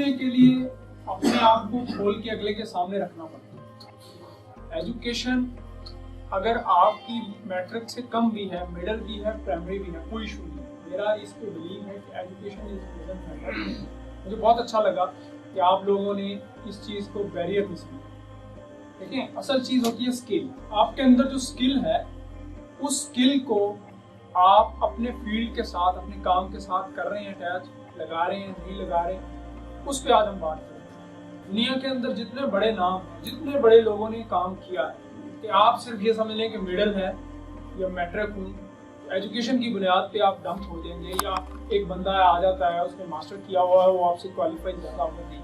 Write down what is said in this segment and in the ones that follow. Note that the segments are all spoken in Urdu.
سیکھنے کے لیے اپنے آپ کو کھول کے اگلے کے سامنے رکھنا پڑتا ہے. ایجوکیشن اگر آپ کی میٹرک سے کم بھی ہے, مڈل بھی ہے, پرائمری بھی ہے, کوئی ایشو نہیں. میرا اس پہ بلیو ہے کہ ایجوکیشن از ڈزنٹ میٹر. مجھے بہت اچھا لگا کہ آپ لوگوں نے اس چیز کو بیریئر نہیں سمجھا. دیکھیں, اصل چیز ہوتی ہے اسکل. آپ کے اندر جو اسکل ہے اس اسکل کو آپ اپنے فیلڈ کے ساتھ, اپنے کام کے ساتھ کر رہے ہیں, اٹیچ لگا رہے ہیں, نہیں لگا رہے ہیں, اس پہ آج ہم بات کریں. دنیا کے اندر جتنے بڑے نام ہیں, جتنے بڑے لوگوں نے کام کیا ہے, کہ آپ صرف یہ سمجھ لیں کہ مڈل ہے یا میٹرک ہوں, ایجوکیشن کی بنیاد پہ آپ ڈمپ ہو جائیں گے, یا ایک بندہ آ جاتا ہے اس نے ماسٹر کیا ہوا ہے وہ آپ سے کوالیفائی زیادہ ہوگا نہیں.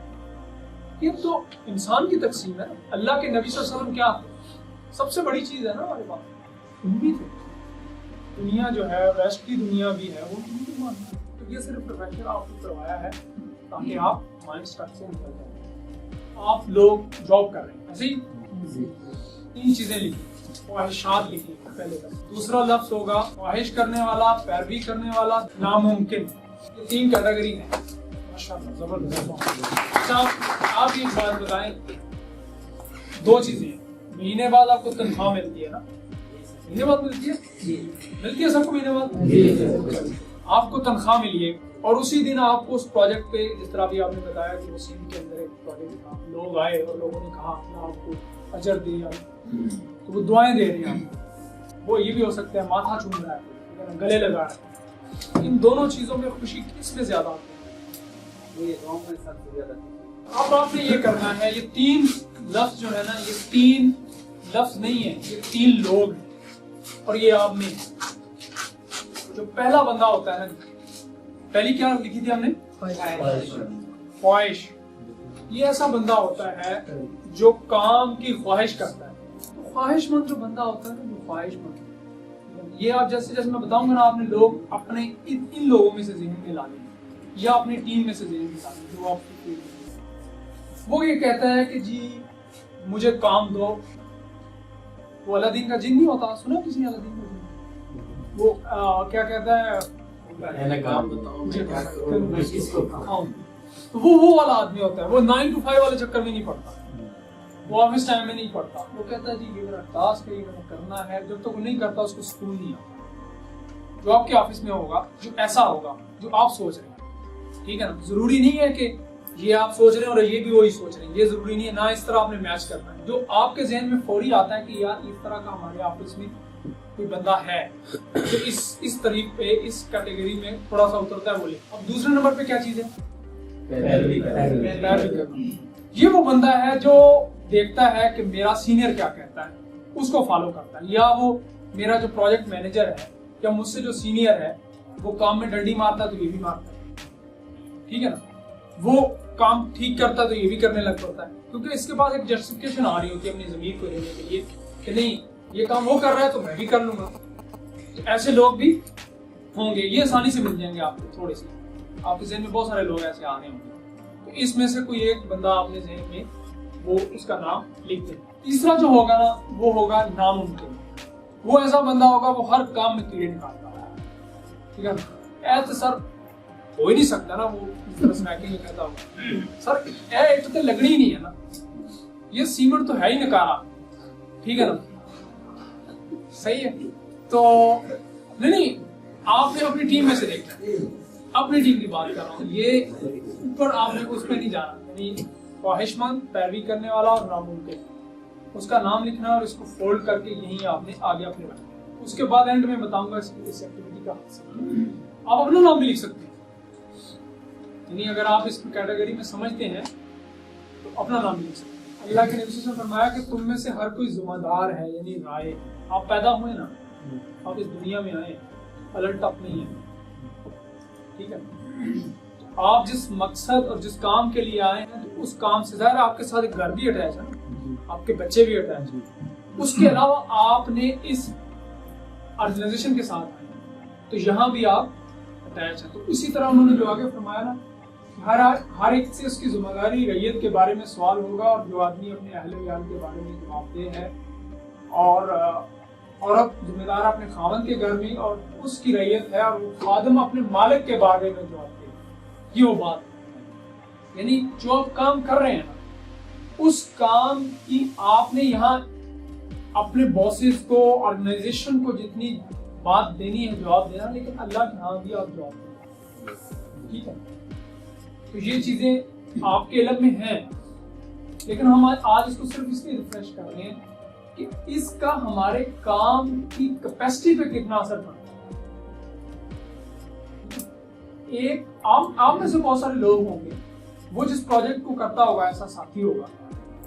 یہ تو انسان کی تقسیم ہے. اللہ کے نبی صلی اللہ علیہ وسلم کیا سب سے بڑی چیز ہے نا ہمارے پاس, امید ہے. دنیا جو ہے ویسٹ کی دنیا بھی ہے وہ امید مانتی ہے. تو یہ صرف پروفیشن آپ کو کروایا ہے تاکہ آپ مائنڈ اسٹرکچر سے نکل جائیں. آپ لوگ جاب کر رہے ہیں, ایسے ہی 3 چیزیں لکھی, خواہشات لکھی پہلے. دوسرا لفظ ہوگا خواہش کرنے والا, پیروی کرنے والا, ناممکن. یہ 3 کیٹیگری ہیں. ماشاءاللہ زبردست. اچھا آپ ایک بات بتائیں, 2 چیزیں ہیں. مہینے بعد آپ کو تنخواہ ملتی ہے نا, مہینے بعد ملتی ہے, ملتی ہے سب کو مہینے بعد. آپ کو تنخواہ ملی ہے اور اسی دن آپ کو اس پروجیکٹ پہ, جس طرح بھی آپ نے بتایا کہ وسیم کے اندر ایک پروجیکٹ تھا, لوگ آئے اور لوگوں نے کہا اپنا آپ کو اجر دیا, تو وہ دعائیں دے رہے ہیں. وہ یہ بھی ہو سکتا ہے ماتھا چوم رہا ہے, گلے لگا رہا ہے. ان دونوں چیزوں میں خوشی کس میں زیادہ ہوتی ہے؟ اب آپ نے یہ کرنا ہے, یہ 3 لفظ جو ہے نا, یہ 3 لفظ نہیں ہے, یہ 3 لوگ ہیں. اور یہ آپ میں جو پہلا بندہ ہوتا ہے, پہلی کیا لکھی تھی ہم نے, خواہش. یہ ایسا بندہ ہوتا ہے جو کام کی خواہش کرتا ہے. خواہش مند جو بندہ ہوتا ہے نا, جو خواہش مند, یہ آپ جیسے جیسے میں بتاؤں گا نا, آپ نے لوگ اپنے ان لوگوں میں سے ذہن میں لا لیں یا اپنی ٹیم میں سے ذہن میں لا لیں جو آپ کی. وہ یہ کہتا ہے کہ جی مجھے کام دو. وہ الادین کا جن نہیں ہوتا, سنا کسی نے الادین کا جن؟ وہ کیا کہتا ہے, وہ والا آدمی ہوتا ہے. وہ 9 to 5 والے چکر میں نہیں پڑتا, وہ آفس ٹائم میں نہیں پڑتا. وہ کہتا ہے جی یہ میرا ٹاسک ہے, یہ میں نے کرنا ہے. جب تک وہ نہیں کرتا اس کو سکون نہیں آتا. جو آپ کے آفس میں ہوگا, جو ایسا ہوگا جو آپ سوچ رہے ہیں, ٹھیک ہے نا. ضروری نہیں ہے کہ یہ آپ سوچ رہے ہیں اور یہ بھی وہی سوچ رہے ہیں, یہ ضروری نہیں ہے. نہ اس طرح آپ نے میچ کرنا ہے. جو آپ کے ذہن میں فوری آتا ہے کہ یار اس طرح کا ہمارے آفس میں کوئی بندہ ہے جو اس طریق پہ, اس کیٹیگری میں تھوڑا سا اترتا ہے, بولے. اب دوسرے نمبر پہ کیا چیز ہے, پیروی کرنا. یہ وہ بندہ ہے جو دیکھتا ہے کہ میرا سینئر کیا کہتا ہے, اس کو فالو کرتا ہے. یا وہ میرا جو پروجیکٹ مینیجر ہے یا مجھ سے جو سینئر ہے وہ کام میں ڈنڈی مارتا ہے تو یہ بھی مارتا ہے, ٹھیک ہے نا. وہ کام ٹھیک کرتا ہے تو یہ بھی کرنے لگ پڑتا ہے, کیونکہ اس کے پاس ایک جسٹیفیکیشن آ رہی ہوتی ہے اپنی ضمیر کو لینے کے لیے کہ نہیں یہ کام وہ کر رہا ہے تو میں بھی کر لوں گا. تو ایسے لوگ بھی ہوں گے, یہ آسانی سے مل جائیں گے آپ کو. تھوڑے سے آپ کے ذہن میں بہت سارے لوگ ایسے آ رہے ہوں گے, تو اس میں سے کوئی ایک بندہ اپنے ذہن میں وہ اس کا نام لکھ دیں. تیسرا جو ہوگا نا وہ ہوگا ناممکن. وہ ایسا بندہ ہوگا وہ ہر کام میں کیڑے نکالتا ہے, ٹھیک ہے نا. ایسے سر ہو ہی نہیں سکتا نا, وہ اس طرح سنیکنگ میں کہتا ہوگا سر ایک تو لگنی ہی نہیں ہے نا, یہ سیمنٹ تو ہے ہی نکارا, ٹھیک ہے نا. صحیح ہے. تو نہیں آپ نے اپنی ٹیم میں سے دیکھا, اپنی ٹیم کی بات کر رہا ہوں, یہ اوپر آپ نے اس پہ نہیں جانا. یعنی خواہش مند, پیروی کرنے والا اور ناممکن, اس کا نام لکھنا ہے اور اس کو فولڈ کر کے یہیں آپ نے آگے اپنے رکھنا. اس کے بعد اینڈ میں بتاؤں گا اس ایکٹیویٹی کا آپ اپنا نام بھی لکھ سکتے ہیں. یعنی اگر آپ اس کیٹیگری میں سمجھتے ہیں تو اپنا نام بھی لکھ سکتے ہیں. اللہ کے نبی صلی اللہ علیہ وسلم نے فرمایا کہ تم میں سے ہر کوئی ذمہ دار ہے, یعنی رائے. آپ پیدا ہوئے نا, آپ اس دنیا میں آئے, الٹ اپ نہیں ہے, ٹھیک ہے. آپ جس مقصد اور جس کام کے لیے آئے ہیں تو اس کام سے ظاہر آپ کے ساتھ ایک گھر بھی اٹیچ ہے نا, آپ کے بچے بھی اٹیچ ہیں. اس کے علاوہ آپ نے اس آرگنائزیشن کے ساتھ آئے تو یہاں بھی آپ اٹیچ ہیں. تو اسی طرح انہوں نے جو آگے فرمایا نا, ہر ایک سے اس کی ذمہ داری ریت کے بارے میں سوال ہوگا, اور جو آدمی اپنے اہل ویال کے بارے میں جواب دہ ہے, اور عورت ذمہ دار اپنے خاوند کے گھر میں اور اس کی ریت ہے, اور وہ خادم اپنے مالک کے بارے میں جواب دے. یہ وہ بات یعنی جو آپ کام کر رہے ہیں نا اس کام کی آپ نے یہاں اپنے باسز کو آرگنائزیشن کو جتنی بات دینی ہے جواب دینا, لیکن اللہ کے ہاں بھی آپ جواب دینا, ٹھیک ہے. تو یہ چیزیں آپ کے علم میں ہیں, لیکن ہم آج اس کو صرف اس لیے ریفریش کر رہے ہیں کہ اس کا ہمارے کام کی کیپیسٹی پہ کتنا اثر پڑتا ہے. ایک آپ میں سے بہت سارے لوگ ہوں گے وہ جس پروجیکٹ کو کرتا ہوگا, ایسا ساتھی ہوگا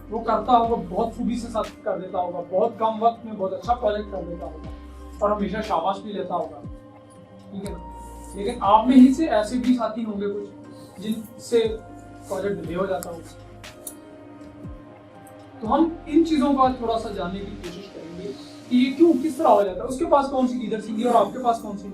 وہ کرتا ہوگا, بہت خوبی سے ساتھ کر دیتا ہوگا, بہت کم وقت میں بہت اچھا پروجیکٹ کر دیتا ہوگا اور ہمیشہ شاباش بھی لیتا ہوگا, ٹھیک ہے نا. لیکن آپ میں ہی سے ایسے بھی ساتھی ہوں گے کچھ جن سے پروجیکٹ ڈیلے ہو جاتا ہوگا. تو ہم ان چیزوں کا تھوڑا سا جاننے کی کوشش کریں گے کہ یہ کیوں, کس طرح ہو جاتا ہے, اس کے پاس کون سی لیڈرشپ ہے اور آپ کے پاس کون سی